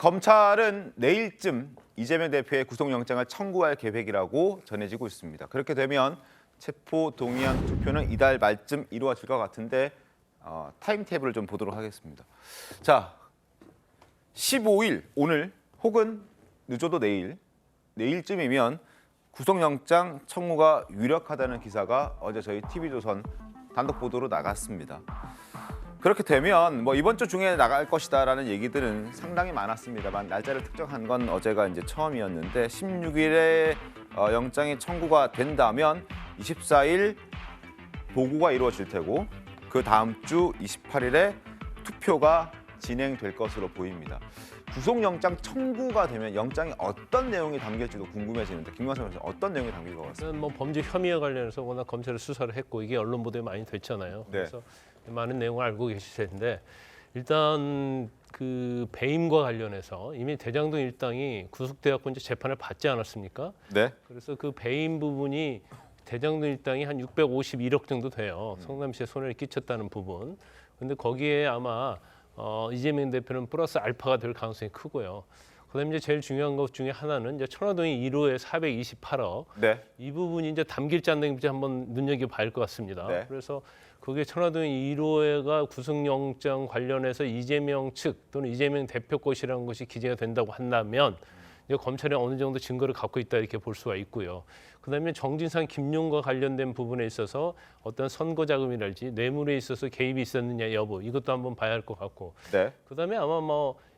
검찰은 내일쯤 이재명 대표의 구속영장을 청구할 계획이라고 전해지고 있습니다. 그렇게 되면 체포 동의안 투표는 이달 말쯤 이루어질 것 같은데 타임테이블을 좀 보도록 하겠습니다. 자, 15일 오늘 혹은 늦어도 내일쯤이면 구속영장 청구가 유력하다는 기사가 어제 저희 TV조선 단독 보도로 나갔습니다. 그렇게 되면 이번 주 중에 나갈 것이다라는 얘기들은 상당히 많았습니다만 날짜를 특정한 건 어제가 이제 처음이었는데 16일에 영장이 청구가 된다면 24일 보고가 이루어질 테고 그 다음 주 28일에 투표가 진행될 것으로 보입니다. 구속영장 청구가 되면 영장에 어떤 내용이 담길지도 궁금해지는데 김광석 변호사 어떤 내용이 담길 것 같습니다. 범죄 혐의와 관련해서 워낙 검찰이 수사를 했고 이게 언론 보도에 많이 됐잖아요. 네. 그래서 많은 내용을 알고 계실 텐데 일단 그 배임과 관련해서 이미 대장동 일당이 구속되었고 이제 재판을 받지 않았습니까? 네. 그래서 그 배임 부분이 대장동 일당이 한 651억 정도 돼요. 성남시에 손해를 끼쳤다는 부분. 근데 거기에 아마 이재명 대표는 플러스 알파가 될 가능성이 크고요. 그다음에 이제 제일 중요한 것 중에 하나는 이제 천화동의 1호의 428억. 네. 이 부분이 이제 담길지 안 담길지 한번 눈여겨봐야 할 것 같습니다. 네. 그래서 그게 천화동의 1호회가 구속영장 관련해서 이재명 측 또는 이재명 대표 것이라는 것이 기재가 된다고 한다면 이제 검찰이 어느 정도 증거를 갖고 있다 이렇게 볼 수가 있고요. 그다음에 정진상, 김용과 관련된 부분에 있어서 어떤 선거 자금이랄지 뇌물에 있어서 개입이 있었느냐 여부 이것도 한번 봐야 할 것 같고. 네. 그다음에 아마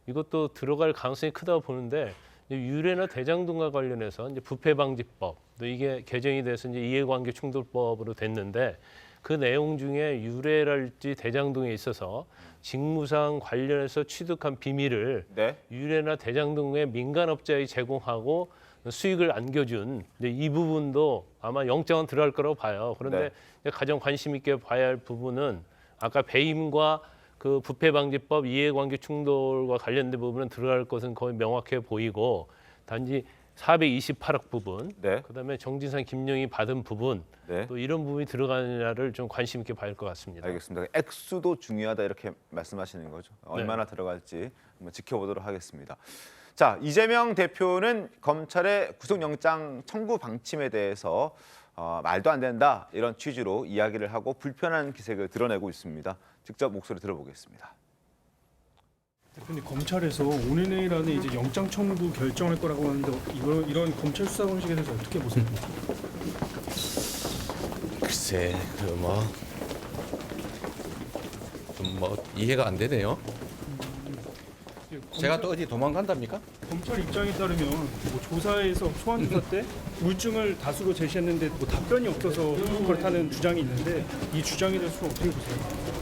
이것도 들어갈 가능성이 크다고 보는데 유례나 대장동과 관련해서 이제 부패방지법 또 이게 개정이 돼서 이제 이해관계 충돌법으로 됐는데 그 내용 중에 유례랄지 대장동에 있어서 직무상 관련해서 취득한 비밀을 네. 유례나 대장동의 민간업자에 제공하고 수익을 안겨준 이 부분도 아마 영장은 들어갈 거라고 봐요. 그런데 가장 관심 있게 봐야 할 부분은 아까 배임과 그 부패방지법 이해관계 충돌과 관련된 부분은 들어갈 것은 거의 명확해 보이고 단지 428억 부분, 네. 그다음에 정진상, 김용이 받은 부분, 네. 또 이런 부분이 들어가느냐를 좀 관심 있게 봐야 할 것 같습니다. 알겠습니다. 액수도 중요하다 이렇게 말씀하시는 거죠. 얼마나 들어갈지 한번 지켜보도록 하겠습니다. 자, 이재명 대표는 검찰의 구속영장 청구 방침에 대해서 말도 안 된다 이런 취지로 이야기를 하고 불편한 기색을 드러내고 있습니다. 직접 목소리 들어보겠습니다. 대표님, 검찰에서 오늘 내일 안에 이제 영장 청구 결정할 거라고 하는데 이런 검찰 수사 방식에 대해서 어떻게 보세요? 글쎄, 좀 이해가 안 되네요. 제가 또 어디 도망간답니까? 검찰 입장에 따르면 조사에서 소환 조사 때 물증을 다수로 제시했는데 답변이 없어서 그렇다는 주장이 있는데 이 주장에 대해서 어떻게 보세요?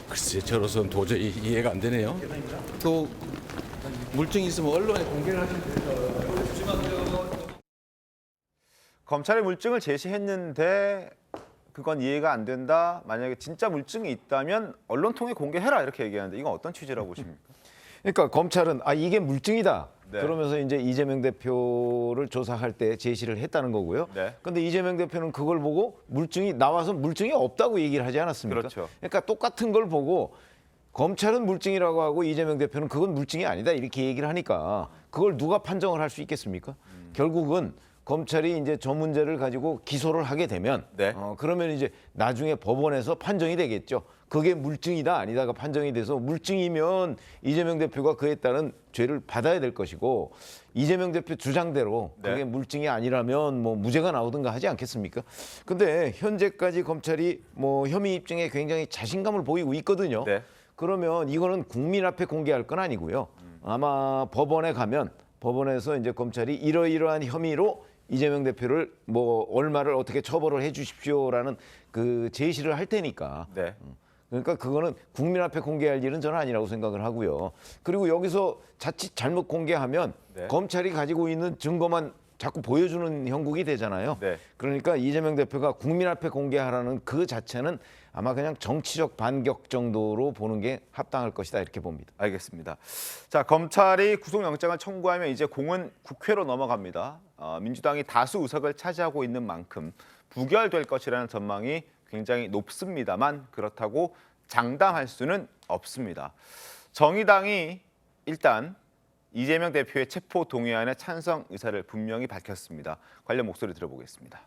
글쎄, 저로서는 도저히 이해가 안 되네요. 또 물증이 있으면 언론에 공개를 하면 검찰의 물증을 제시했는데 그건 이해가 안 된다. 만약에 진짜 물증이 있다면 언론 통해 공개해라 이렇게 얘기하는데 이건 어떤 취지라고 보십니까? 그러니까 검찰은 이게 물증이다. 네. 그러면서 이제 이재명 대표를 조사할 때 제시를 했다는 거고요. 네. 그런데 이재명 대표는 그걸 보고 물증이 나와서 물증이 없다고 얘기를 하지 않았습니까? 그렇죠. 그러니까 똑같은 걸 보고 검찰은 물증이라고 하고 이재명 대표는 그건 물증이 아니다 이렇게 얘기를 하니까 그걸 누가 판정을 할 수 있겠습니까? 결국은 검찰이 이제 저 문제를 가지고 기소를 하게 되면 그러면 이제 나중에 법원에서 판정이 되겠죠. 그게 물증이다 아니다가 판정이 돼서 물증이면 이재명 대표가 그에 따른 죄를 받아야 될 것이고 이재명 대표 주장대로 그게 물증이 아니라면 무죄가 나오든가 하지 않겠습니까? 근데 현재까지 검찰이 혐의 입증에 굉장히 자신감을 보이고 있거든요. 그러면 이거는 국민 앞에 공개할 건 아니고요. 아마 법원에 가면 법원에서 이제 검찰이 이러이러한 혐의로 이재명 대표를 얼마를 어떻게 처벌을 해 주십시오라는 그 제시를 할 테니까. 그러니까 그거는 국민 앞에 공개할 일은 저는 아니라고 생각을 하고요. 그리고 여기서 자칫 잘못 공개하면 검찰이 가지고 있는 증거만 자꾸 보여주는 형국이 되잖아요. 그러니까 이재명 대표가 국민 앞에 공개하라는 그 자체는 아마 그냥 정치적 반격 정도로 보는 게 합당할 것이다 이렇게 봅니다. 알겠습니다. 자, 검찰이 구속영장을 청구하면 이제 공은 국회로 넘어갑니다. 민주당이 다수 의석을 차지하고 있는 만큼 부결될 것이라는 전망이 굉장히 높습니다만 그렇다고 장담할 수는 없습니다. 정의당이 일단 이재명 대표의 체포 동의안에 찬성 의사를 분명히 밝혔습니다. 관련 목소리 들어보겠습니다.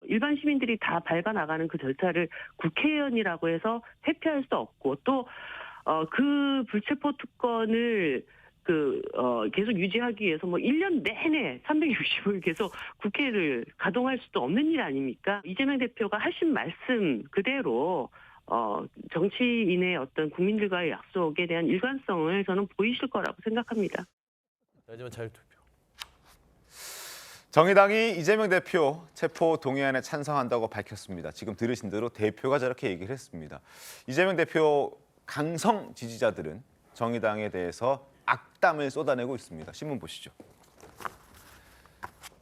일반 시민들이 다 밟아나가는 그 절차를 국회의원이라고 해서 회피할 수 없고 또 그 불체포 특권을 계속 유지하기 위해서 1년 내내 365일 계속 국회를 가동할 수도 없는 일 아닙니까? 이재명 대표가 하신 말씀 그대로 정치인의 어떤 국민들과의 약속에 대한 일관성을 저는 보이실 거라고 생각합니다. 하지만 자유투표. 정의당이 이재명 대표 체포 동의안에 찬성한다고 밝혔습니다. 지금 들으신 대로 대표가 저렇게 얘기를 했습니다. 이재명 대표 강성 지지자들은 정의당에 대해서 악담을 쏟아내고 있습니다. 신문 보시죠.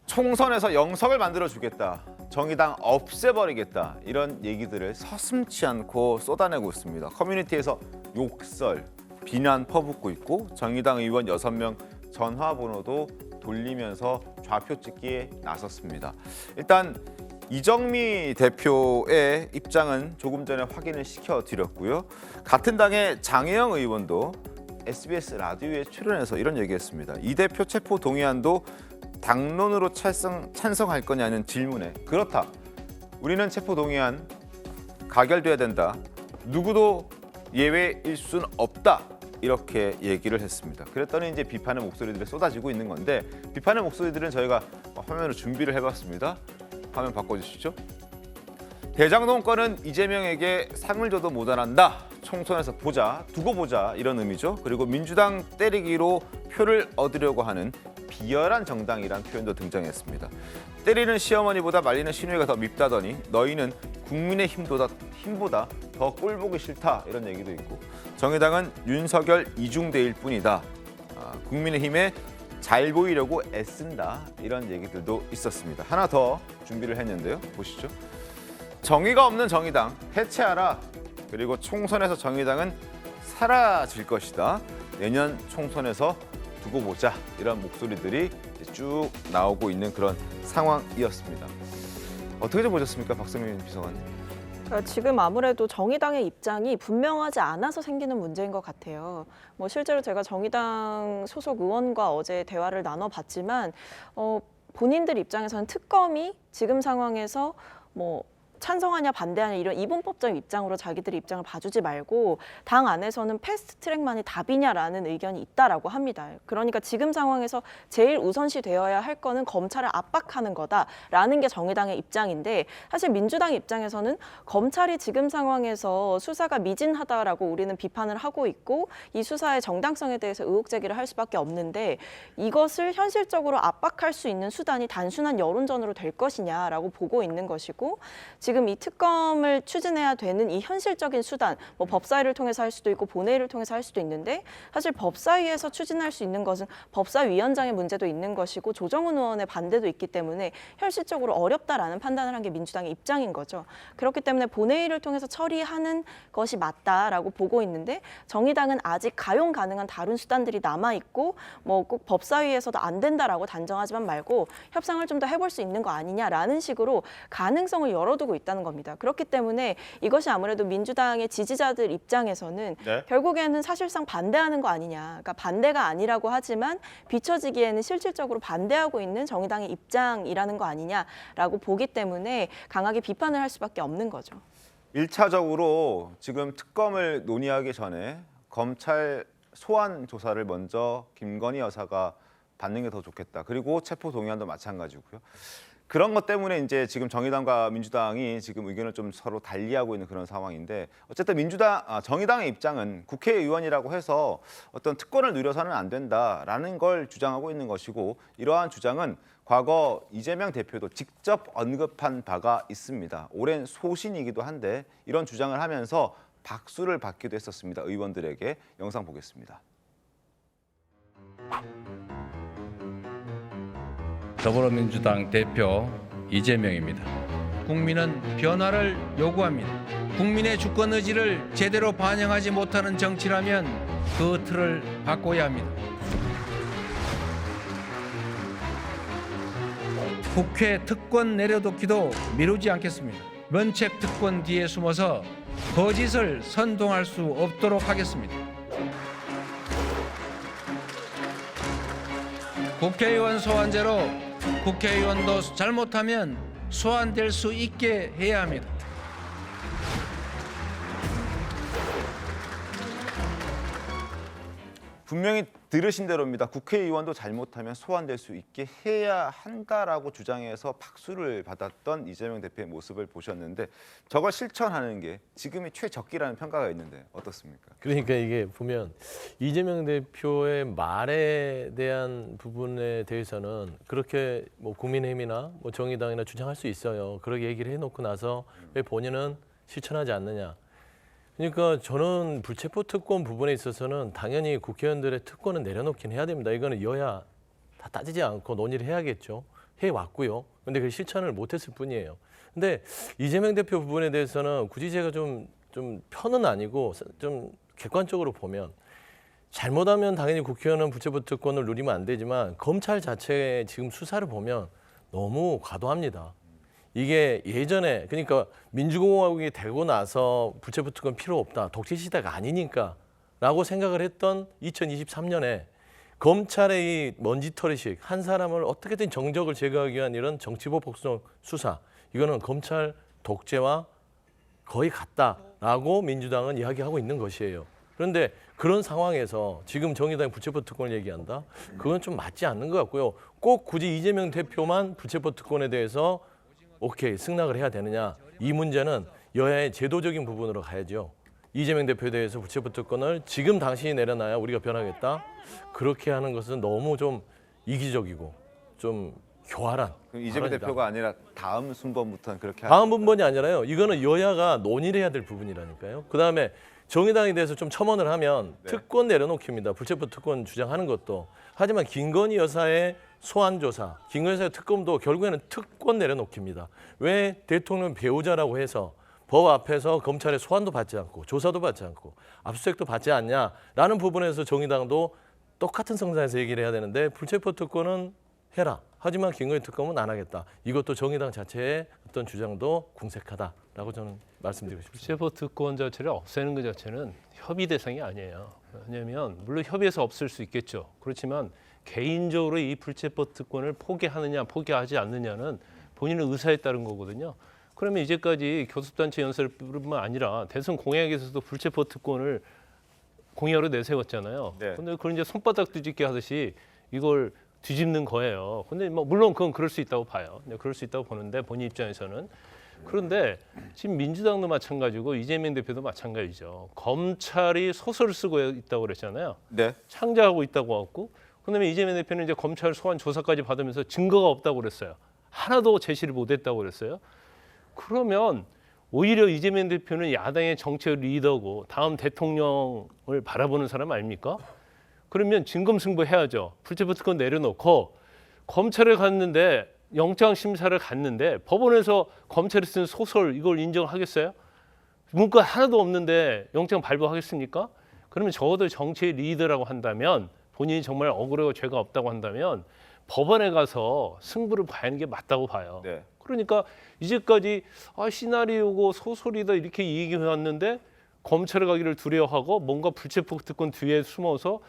총선에서 영석을 만들어주겠다. 정의당 없애버리겠다. 이런 얘기들을 서슴지 않고 쏟아내고 있습니다. 커뮤니티에서 욕설, 비난 퍼붓고 있고 정의당 의원 6명 전화번호도 돌리면서 좌표 찍기에 나섰습니다. 일단 이정미 대표의 입장은 조금 전에 확인을 시켜드렸고요. 같은 당의 장혜영 의원도 SBS 라디오에 출연해서 이런 얘기했습니다. 이 대표 체포 동의안도 당론으로 찬성할 거냐는 질문에 그렇다. 우리는 체포 동의안 가결돼야 된다. 누구도 예외일 수는 없다. 이렇게 얘기를 했습니다. 그랬더니 이제 비판의 목소리들이 쏟아지고 있는 건데 비판의 목소리들은 저희가 화면으로 준비를 해봤습니다. 화면 바꿔주시죠. 대장동 건은 이재명에게 상을 줘도 모자란다. 총선에서 보자, 두고 보자 이런 의미죠. 그리고 민주당 때리기로 표를 얻으려고 하는 비열한 정당이란 표현도 등장했습니다. 때리는 시어머니보다 말리는 시누이가 더 밉다더니 너희는 국민의 힘보다 더 꼴보기 싫다 이런 얘기도 있고 정의당은 윤석열 이중대일 뿐이다. 국민의힘에 잘 보이려고 애쓴다 이런 얘기들도 있었습니다. 하나 더 준비를 했는데요. 보시죠. 정의가 없는 정의당 해체하라. 그리고 총선에서 정의당은 사라질 것이다. 내년 총선에서 두고 보자. 이런 목소리들이 쭉 나오고 있는 그런 상황이었습니다. 어떻게 좀 보셨습니까, 박성민 비서관님? 지금 아무래도 정의당의 입장이 분명하지 않아서 생기는 문제인 것 같아요. 실제로 제가 정의당 소속 의원과 어제 대화를 나눠봤지만 본인들 입장에서는 특검이 지금 상황에서 찬성하냐 반대하냐 이런 이분법적 입장으로 자기들의 입장을 봐주지 말고 당 안에서는 패스트트랙만이 답이냐라는 의견이 있다라고 합니다. 그러니까 지금 상황에서 제일 우선시 되어야 할 거는 검찰을 압박하는 거다라는 게 정의당의 입장인데 사실 민주당 입장에서는 검찰이 지금 상황에서 수사가 미진하다라고 우리는 비판을 하고 있고 이 수사의 정당성에 대해서 의혹 제기를 할 수밖에 없는데 이것을 현실적으로 압박할 수 있는 수단이 단순한 여론전으로 될 것이냐라고 보고 있는 것이고 지금 이 특검을 추진해야 되는 이 현실적인 수단, 법사위를 통해서 할 수도 있고 본회의를 통해서 할 수도 있는데 사실 법사위에서 추진할 수 있는 것은 법사위원장의 문제도 있는 것이고 조정훈 의원의 반대도 있기 때문에 현실적으로 어렵다라는 판단을 한 게 민주당의 입장인 거죠. 그렇기 때문에 본회의를 통해서 처리하는 것이 맞다라고 보고 있는데 정의당은 아직 가용 가능한 다른 수단들이 남아있고 꼭 법사위에서도 안 된다라고 단정하지만 말고 협상을 좀 더 해볼 수 있는 거 아니냐라는 식으로 가능성을 열어두고 있다는 겁니다. 그렇기 때문에 이것이 아무래도 민주당의 지지자들 입장에서는 결국에는 사실상 반대하는 거 아니냐. 그러니까 반대가 아니라고 하지만 비춰지기에는 실질적으로 반대하고 있는 정의당의 입장이라는 거 아니냐라고 보기 때문에 강하게 비판을 할 수밖에 없는 거죠. 1차적으로 지금 특검을 논의하기 전에 검찰 소환 조사를 먼저 김건희 여사가 받는 게 더 좋겠다. 그리고 체포 동의안도 마찬가지고요. 그런 것 때문에 이제 지금 정의당과 민주당이 지금 의견을 좀 서로 달리하고 있는 그런 상황인데 어쨌든 정의당의 입장은 국회의원이라고 해서 어떤 특권을 누려서는 안 된다라는 걸 주장하고 있는 것이고 이러한 주장은 과거 이재명 대표도 직접 언급한 바가 있습니다. 오랜 소신이기도 한데 이런 주장을 하면서 박수를 받기도 했었습니다. 의원들에게. 영상 보겠습니다. 더불어민주당 대표 이재명입니다. 국민은 변화를 요구합니다. 국민의 주권 의지를 제대로 반영하지 못하는 정치라면 그 틀을 바꿔야 합니다. 국회 특권 내려놓기도 미루지 않겠습니다. 면책 특권 뒤에 숨어서 거짓을 선동할 수 없도록 하겠습니다. 국회의원 소환제로 국회의원도 잘못하면 소환될 수 있게 해야 합니다. 분명히 들으신 대로입니다. 국회의원도 잘못하면 소환될 수 있게 해야 한다라고 주장해서 박수를 받았던 이재명 대표의 모습을 보셨는데 저걸 실천하는 게 지금이 최적기라는 평가가 있는데 어떻습니까? 그러니까 이게 보면 이재명 대표의 말에 대한 부분에 대해서는 그렇게 뭐 국민의힘이나 뭐 정의당이나 주장할 수 있어요. 그렇게 얘기를 해놓고 나서 왜 본인은 실천하지 않느냐. 그러니까 저는 불체포 특권 부분에 있어서는 당연히 국회의원들의 특권은 내려놓긴 해야 됩니다. 이거는 여야 다 따지지 않고 논의를 해야겠죠. 해왔고요. 근데 그 실천을 못했을 뿐이에요. 근데 이재명 대표 부분에 대해서는 굳이 제가 좀 편은 아니고 좀 객관적으로 보면 잘못하면 당연히 국회의원은 불체포 특권을 누리면 안 되지만 검찰 자체의 지금 수사를 보면 너무 과도합니다. 이게 예전에 그러니까 민주공화국이 되고 나서 불체포 특권 필요 없다. 독재 시대가 아니니까라고 생각을 했던 2023년에 검찰의 이 먼지털이식 한 사람을 어떻게든 정적을 제거하기 위한 이런 정치보복성 수사 이거는 검찰 독재와 거의 같다라고 민주당은 이야기하고 있는 것이에요. 그런데 그런 상황에서 지금 정의당이 불체포 특권을 얘기한다? 그건 좀 맞지 않는 것 같고요. 꼭 굳이 이재명 대표만 불체포 특권에 대해서 오케이 승낙을 해야 되느냐 이 문제는 여야의 제도적인 부분으로 가야죠. 이재명 대표에 대해서 불체포 특권을 지금 당신이 내려놔야 우리가 변하겠다. 그렇게 하는 것은 너무 좀 이기적이고 좀 교활한 그럼 이재명 발언이다. 대표가 아니라 다음 순번부터는 그렇게 다음 부분이 아니라요. 이거는 여야가 논의를 해야 될 부분이라니까요. 그다음에 정의당에 대해서 좀 첨언을 하면 네. 특권 내려놓기입니다. 불체포 특권 주장하는 것도. 하지만 김건희 여사의 소환 조사, 김건희 여사의 특검도 결국에는 특권 내려놓기입니다. 왜 대통령 배우자라고 해서 법 앞에서 검찰의 소환도 받지 않고 조사도 받지 않고 압수수색도 받지 않냐라는 부분에서 정의당도 똑같은 성산에서 얘기를 해야 되는데 불체포 특권은 해라. 하지만 김건희 특검은 안 하겠다. 이것도 정의당 자체의 어떤 주장도 궁색하다라고 저는 말씀드리고 싶습니다. 불체포 특권 자체를 없애는 것 자체는 협의 대상이 아니에요. 왜냐하면 물론 협의해서 없앨 수 있겠죠. 그렇지만 개인적으로 이 불체포 특권을 포기하느냐 포기하지 않느냐는 본인의 의사에 따른 거거든요. 그러면 이제까지 교섭단체 연설뿐만 아니라 대선 공약에서도 불체포 특권을 공약으로 내세웠잖아요. 네. 근데 그걸 이제 손바닥 뒤집기 하듯이 이걸 뒤집는 거예요. 근데 뭐 물론 그건 그럴 수 있다고 봐요. 그럴 수 있다고 보는데 본인 입장에서는 그런데 지금 민주당도 마찬가지고 이재명 대표도 마찬가지죠. 검찰이 소설을 쓰고 있다고 그랬잖아요. 네. 창작하고 있다고 하고 그다음에 이재명 대표는 이제 검찰 소환 조사까지 받으면서 증거가 없다고 그랬어요. 하나도 제시를 못했다고 그랬어요. 그러면 오히려 이재명 대표는 야당의 정책 리더고 다음 대통령을 바라보는 사람 아닙니까? 그러면 진검승부해야죠. 불체포 특권 내려놓고 검찰에 갔는데 영장 심사를 갔는데 법원에서 검찰이 쓴 소설 이걸 인정하겠어요? 문과 하나도 없는데 영장 발부하겠습니까? 그러면 적어도 정치의 리더라고 한다면 본인이 정말 억울하고 죄가 없다고 한다면 법원에 가서 승부를 봐야 하는 게 맞다고 봐요. 네. 그러니까 이제까지 시나리오고 소설이다 이렇게 얘기해왔는데 검찰에 가기를 두려워하고 뭔가 불체포 특권 뒤에 숨어서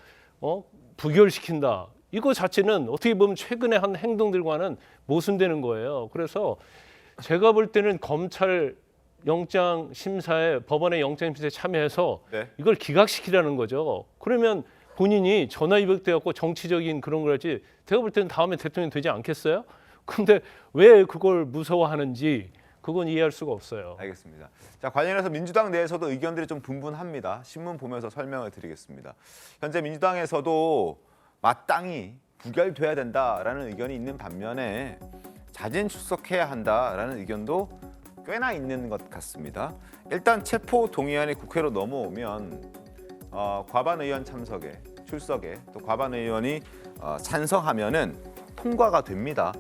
부결시킨다. 이거 자체는 어떻게 보면 최근에 한 행동들과는 모순되는 거예요. 그래서 제가 볼 때는 검찰 영장 심사에 법원의 영장 심사에 참여해서 네. 이걸 기각시키라는 거죠. 그러면 본인이 전화위복돼 갖고 정치적인 그런 걸 하지. 제가 볼 때는 다음에 대통령 되지 않겠어요? 근데 왜 그걸 무서워하는지 그건 이해할 수가 없어요. 알겠습니다. 자, 관련해서 민주당 내에서도 의견들이 좀 분분합니다. 신문 보면서 설명을 드리겠습니다. 현재 민주당에서도 마땅히 부결돼야 된다라는 의견이 있는 반면에 자진 출석해야 한다라는 의견도 꽤나 있는 것 같습니다. 일단 체포 동의안이 국회로 넘어오면 과반 의원 출석에 또 과반 의원이 찬성하면은 통과가 됩니다.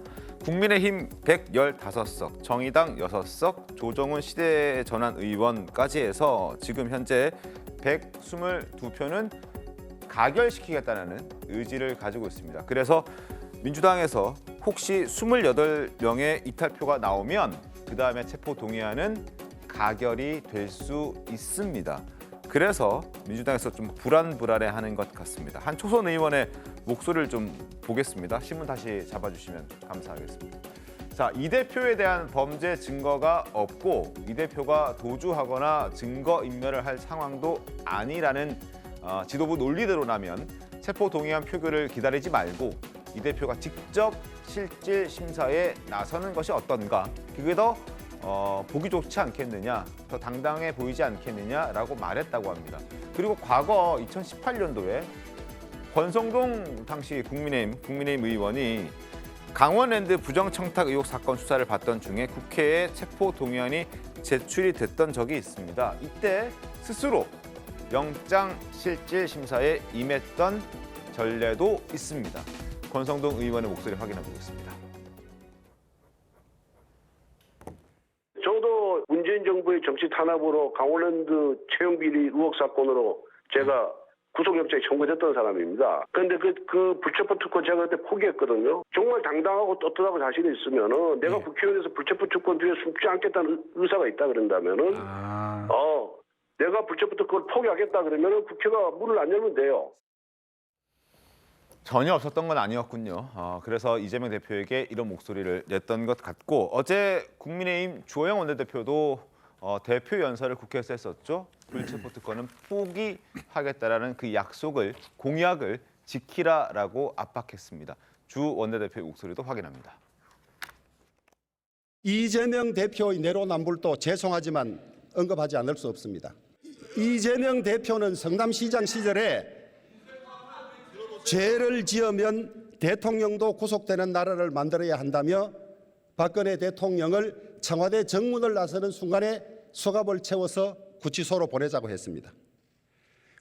국민의힘 115석, 정의당 6석, 조정훈 시대전환 의원까지 해서 지금 현재 122표는 가결시키겠다는 의지를 가지고 있습니다. 그래서 민주당에서 혹시 28명의 이탈표가 나오면 그 다음에 체포 동의안은 가결이 될 수 있습니다. 그래서 민주당에서 좀 불안해하는 것 같습니다. 한 초선 의원의 목소리를 좀 보겠습니다. 신문 다시 잡아주시면 감사하겠습니다. 자, 이 대표에 대한 범죄 증거가 없고 이 대표가 도주하거나 증거인멸을 할 상황도 아니라는 지도부 논리대로라면 체포 동의안 표결을 기다리지 말고 이 대표가 직접 실질 심사에 나서는 것이 어떤가? 그게 더 보기 좋지 않겠느냐, 더 당당해 보이지 않겠느냐라고 말했다고 합니다. 그리고 과거 2018년도에 권성동 당시 국민의힘 의원이 강원랜드 부정청탁 의혹 사건 수사를 받던 중에 국회에 체포 동의안이 제출이 됐던 적이 있습니다. 이때 스스로 영장 실질 심사에 임했던 전례도 있습니다. 권성동 의원의 목소리 확인해 보겠습니다. 저도 문재인 정부의 정치 탄압으로 강원랜드 채용 비리 의혹 사건으로 제가 구속영장이 청구됐던 사람입니다. 그런데 그 불체포 특권 제가 그때 포기했거든요. 정말 당당하고 떳떳하고 자신이 있으면은 내가 국회의원에서 불체포 특권 뒤에 숨지 않겠다는 의사가 있다 그런다면은 내가 불체포 특권을 포기하겠다 그러면은 국회가 문을 안 열면 돼요. 전혀 없었던 건 아니었군요. 그래서 이재명 대표에게 이런 목소리를 냈던 것 같고 어제 국민의힘 주호영 원내대표도 대표 연설을 국회에서 했었죠. 불체포 특권은 포기하겠다라는 그 약속을 공약을 지키라라고 압박했습니다. 주 원내대표의 목소리도 확인합니다. 이재명 대표의 내로남불도 죄송하지만 언급하지 않을 수 없습니다. 이재명 대표는 성남시장 시절에 죄를 지으면 대통령도 구속되는 나라를 만들어야 한다며 박근혜 대통령을 청와대 정문을 나서는 순간에 수갑을 채워서 구치소로 보내자고 했습니다.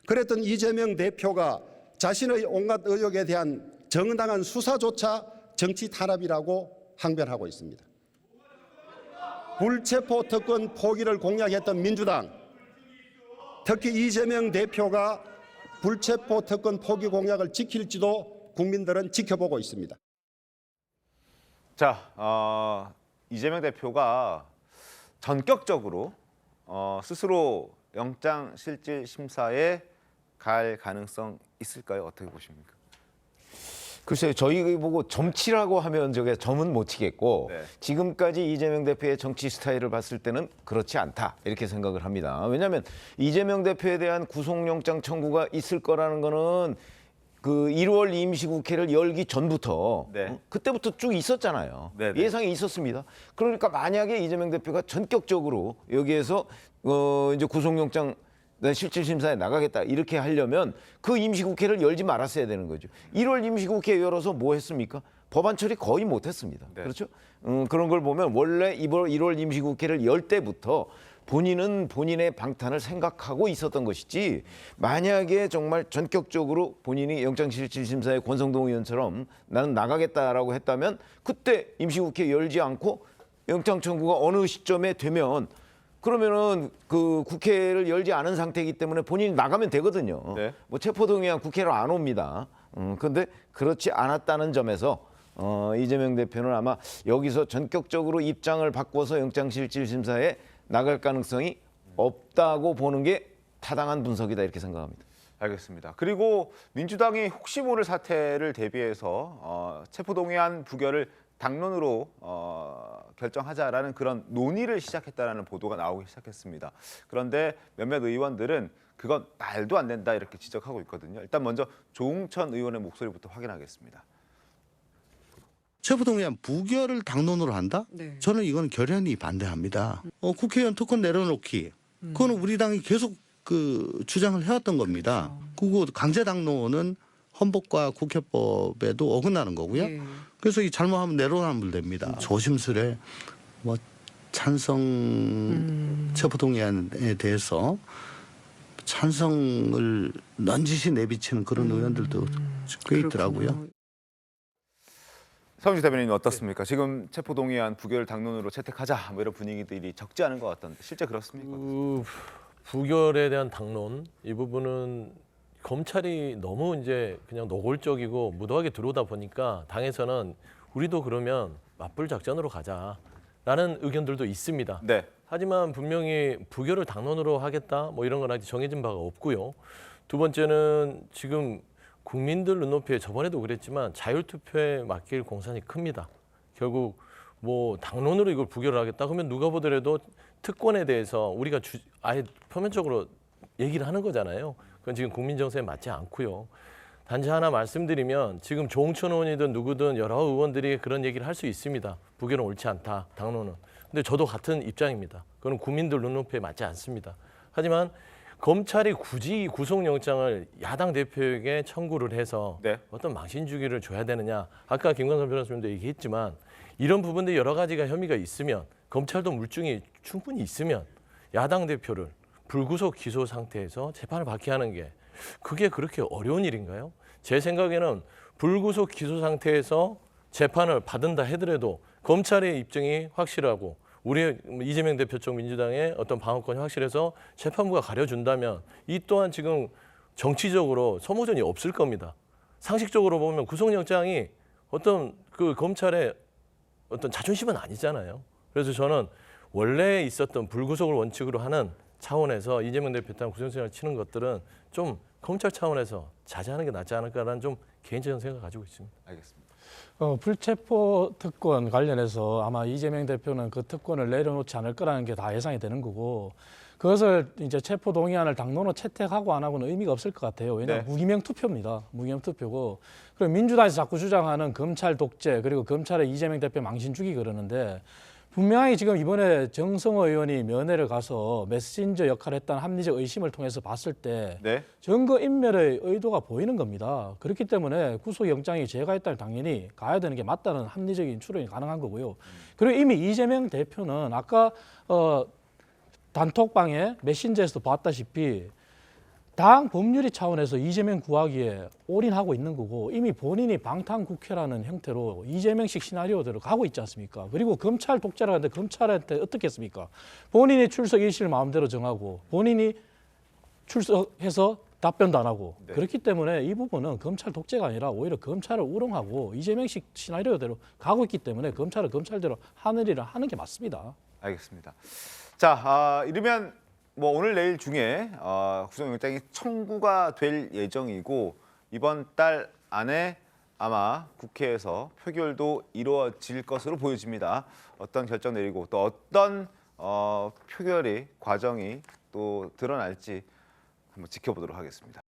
그랬던 이재명 대표가 자신의 온갖 의혹에 대한 정당한 수사조차 정치 탄압이라고 항변하고 있습니다. 불체포 특권 포기를 공약했던 민주당, 특히 이재명 대표가 불체포 특권 포기 공약을 지킬지도 국민들은 지켜보고 있습니다. 자, 이재명 대표가 전격적으로 스스로 영장 실질 심사에 갈 가능성 있을까요? 어떻게 보십니까? 글쎄요, 저희 보고 점치라고 하면 저게 점은 못 치겠고 네. 지금까지 이재명 대표의 정치 스타일을 봤을 때는 그렇지 않다 이렇게 생각을 합니다. 왜냐하면 이재명 대표에 대한 구속영장 청구가 있을 거라는 거는 그 1월 임시국회를 열기 전부터 네. 그때부터 쭉 있었잖아요. 네, 네. 예상이 있었습니다. 그러니까 만약에 이재명 대표가 전격적으로 여기에서 이제 구속영장 실질 심사에 나가겠다 이렇게 하려면 그 임시국회를 열지 말았어야 되는 거죠. 1월 임시국회 열어서 뭐 했습니까? 법안 처리 거의 못했습니다. 네. 그렇죠? 그런 걸 보면 원래 1월 임시국회를 열 때부터 본인은 본인의 방탄을 생각하고 있었던 것이지 만약에 정말 전격적으로 본인이 영장실질심사에 권성동 의원처럼 나는 나가겠다라고 했다면 그때 임시국회 열지 않고 영장 청구가 어느 시점에 되면 그러면은 그 국회를 열지 않은 상태이기 때문에 본인이 나가면 되거든요. 네. 뭐 체포동의안 국회로 안 옵니다. 그런데 그렇지 않았다는 점에서 이재명 대표는 아마 여기서 전격적으로 입장을 바꿔서 영장실질심사에 나갈 가능성이 없다고 보는 게 타당한 분석이다 이렇게 생각합니다. 알겠습니다. 그리고 민주당이 혹시 모를 사태를 대비해서 체포동의안 부결을 당론으로 결정하자라는 그런 논의를 시작했다라는 보도가 나오기 시작했습니다. 그런데 몇몇 의원들은 그건 말도 안 된다 이렇게 지적하고 있거든요. 일단 먼저 조웅천 의원의 목소리부터 확인하겠습니다. 체포동의안 부결을 당론으로 한다? 네. 저는 이건 결연히 반대합니다. 국회의원 특권 내려놓기, 그거는 우리 당이 계속 그 주장을 해왔던 겁니다. 그거 강제 당론은 헌법과 국회법에도 어긋나는 거고요. 네. 그래서 이 잘못하면 내로남불 됩니다. 조심스레 뭐 찬성 체포동의안에 대해서 찬성을 넌지시 내비치는 그런 의원들도 꽤 있더라고요. 서은지 대변인 어떻습니까? 지금 체포동의안 부결 당론으로 채택하자 뭐 이런 분위기들이 적지 않은 것 같던데 실제 그렇습니까? 부결에 대한 당론 이 부분은 검찰이 너무 이제 그냥 노골적이고 무도하게 들어오다 보니까 당에서는 우리도 그러면 맞불 작전으로 가자라는 의견들도 있습니다. 네. 하지만 분명히 부결을 당론으로 하겠다 뭐 이런 건 아직 정해진 바가 없고요. 두 번째는 지금 국민들 눈높이에 저번에도 그랬지만 자율투표에 맡길 공산이 큽니다. 결국 뭐 당론으로 이걸 부결을 하겠다 그러면 누가 보더라도 특권에 대해서 우리가 아예 표면적으로 얘기를 하는 거잖아요. 그건 지금 국민 정서에 맞지 않고요. 단지 하나 말씀드리면 지금 조홍천 의원이든 누구든 여러 의원들이 그런 얘기를 할 수 있습니다. 부결은 옳지 않다, 당론은. 근데 저도 같은 입장입니다. 그건 국민들 눈높이에 맞지 않습니다. 하지만 검찰이 굳이 구속영장을 야당 대표에게 청구를 해서 네. 어떤 망신 주기를 줘야 되느냐. 아까 김광선 변호사님도 얘기했지만 이런 부분들 여러 가지가 혐의가 있으면 검찰도 물증이 충분히 있으면 야당 대표를 불구속 기소 상태에서 재판을 받게 하는 게 그게 그렇게 어려운 일인가요? 제 생각에는 불구속 기소 상태에서 재판을 받은다 하더라도 검찰의 입증이 확실하고 우리 이재명 대표 쪽 민주당의 어떤 방어권이 확실해서 재판부가 가려준다면 이 또한 지금 정치적으로 소모전이 없을 겁니다. 상식적으로 보면 구속영장이 어떤 그 검찰의 어떤 자존심은 아니잖아요. 그래서 저는 원래 있었던 불구속을 원칙으로 하는 차원에서 이재명 대표 단 구속영장을 치는 것들은 좀 검찰 차원에서 자제하는 게 낫지 않을까라는 좀 개인적인 생각을 가지고 있습니다. 알겠습니다. 불체포 특권 관련해서 아마 이재명 대표는 그 특권을 내려놓지 않을 거라는 게 다 예상이 되는 거고 그것을 이제 체포 동의안을 당론으로 채택하고 안 하고는 의미가 없을 것 같아요. 왜냐하면 네. 무기명 투표입니다. 무기명 투표고 그리고 민주당에서 자꾸 주장하는 검찰 독재 그리고 검찰의 이재명 대표 망신 주기 그러는데 분명히 지금 이번에 정성호 의원이 면회를 가서 메신저 역할을 했다는 합리적 의심을 통해서 봤을 때 네. 증거 인멸의 의도가 보이는 겁니다. 그렇기 때문에 구속영장이 제가 했다면 당연히 가야 되는 게 맞다는 합리적인 추론이 가능한 거고요. 그리고 이미 이재명 대표는 아까 단톡방에 메신저에서도 봤다시피 당 법률위 차원에서 이재명 구하기에 올인하고 있는 거고 이미 본인이 방탄국회라는 형태로 이재명식 시나리오대로 가고 있지 않습니까? 그리고 검찰 독재라 하는데 검찰한테 어떻게 했습니까? 본인이 출석 일시를 마음대로 정하고 본인이 출석해서 답변도 안 하고 네. 그렇기 때문에 이 부분은 검찰 독재가 아니라 오히려 검찰을 우롱하고 이재명식 시나리오대로 가고 있기 때문에 검찰은 검찰대로 하는 일을 하는 게 맞습니다. 알겠습니다. 자, 이르면 뭐 오늘 내일 중에 구속영장이 청구가 될 예정이고 이번 달 안에 아마 국회에서 표결도 이루어질 것으로 보여집니다. 어떤 결정 내리고 또 어떤 표결이 과정이 또 드러날지 한번 지켜보도록 하겠습니다.